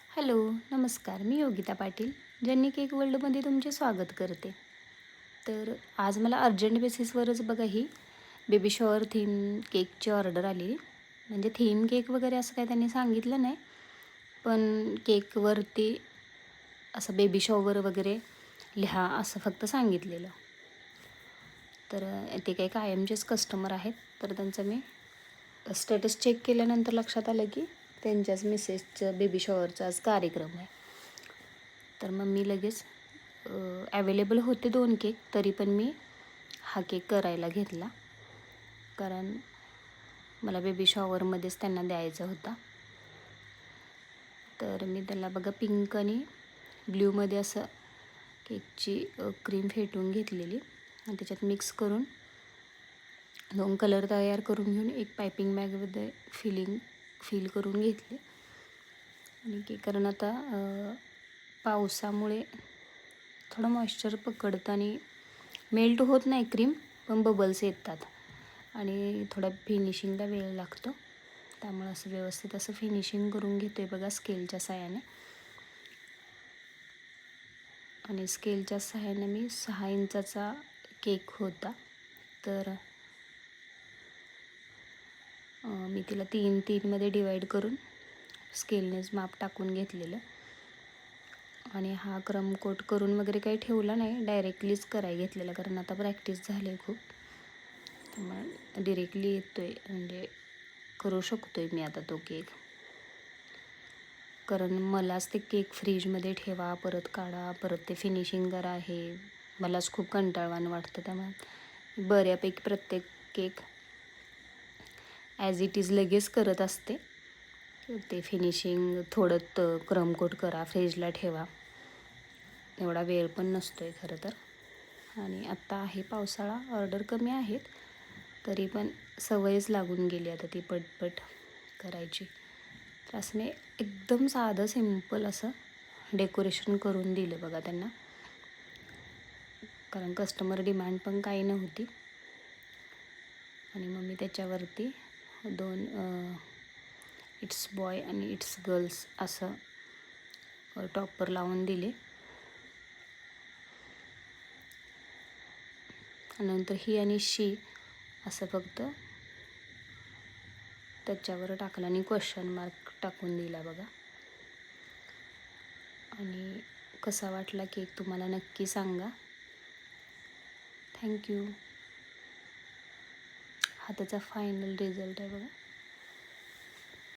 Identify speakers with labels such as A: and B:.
A: Hello, नमस्कार. मी Yogita Patil, jenny cake वर्ल्डमध्ये तुमचे स्वागत करते. तर आज मला अर्जंट बेसिसवरच बघा ही बेबी शॉवर थीम केकची ऑर्डर आली. म्हणजे थीम केक वगैरे असं काय त्यांनी सांगितलं नाही, पण केकवरती असं बेबी शॉवर वगैरे लिहा असं फक्त सांगितलेलं. तर ते काही कायमचेच कस्टमर आहेत. तर त्यांचं मी स्टेटस चेक केल्यानंतर लक्षात आलं की त्यांच्याच मिसेसचं बेबी शॉवरचा आज कार्यक्रम आहे. तर मग मी लगेच ॲवेलेबल होते 2 केक, तरी पण मी हा केक करायला घेतला, कारण मला बेबी शॉवरमध्येच त्यांना द्यायचा होता. तर मी त्याला बघा पिंक आणि ब्ल्यूमध्ये असं केकची क्रीम फेटून घेतलेली आणि त्याच्यात मिक्स करून 2 कलर तयार करून घेऊन एक पायपिंग बॅगमध्ये फिल करून घेतले. आणि कारण आता पावसामुळे थोडं मॉइश्चर पकडतं आणि मेल्ट होत नाही क्रीम, पण बबल्स येतात आणि थोडा फिनिशिंगला वेळ लागतो. त्यामुळे असं व्यवस्थित असं फिनिशिंग करून घेतो आहे बघा स्केलच्या साहाय्याने. आणि स्केलच्या साहाय्याने मी 6 इंचाचा केक होता, तर मी तिला 3-3मध्ये डिवाईड करून स्केलनेच माप टाकून घेतलेलं. आणि हा क्रम कोट करून वगैरे काही ठेवला नाही, डायरेक्टलीच करायला घेतलेला, कारण आता प्रॅक्टिस झाली आहे खूप. त्यामुळे डिरेक्टली येतो आहे, म्हणजे करू शकतो आहे मी आता तो केक. कारण मलाच ते केक फ्रीजमध्ये ठेवा, परत काढा, परत ते फिनिशिंग करा, हे मलाच खूप कंटाळवाणं वाटतं. त्यामुळे बऱ्यापैकी प्रत्येक केक ॲज इट इज लगेच करत असते. ते फिनिशिंग थोडं क्रम कोट करा, फ्रीजला ठेवा, एवढा वेळ पण नसतो आहे खरं तर. आणि आत्ता आहे पावसाळा, ऑर्डर कमी आहेत, तरी पण सवयच लागून गेली आता ती पटपट करायची. तर असं मी एकदम साधं सिम्पल असं डेकोरेशन करून दिलं बघा त्यांना, कारण कस्टमर डिमांड पण काही नव्हती. आणि मग मी त्याच्यावरती 2 इट्स बॉय आणि इट्स गर्ल्स असं टॉपर लावून दिले. नंतर ही आणि शी असं फक्त त्याच्यावर टाकलं आणि क्वेश्चन मार्क टाकून दिला बघा. आणि कसा वाटला केक तुम्हाला नक्की सांगा. थँक्यू. हा त्याचा फायनल रिझल्ट आहे बघा.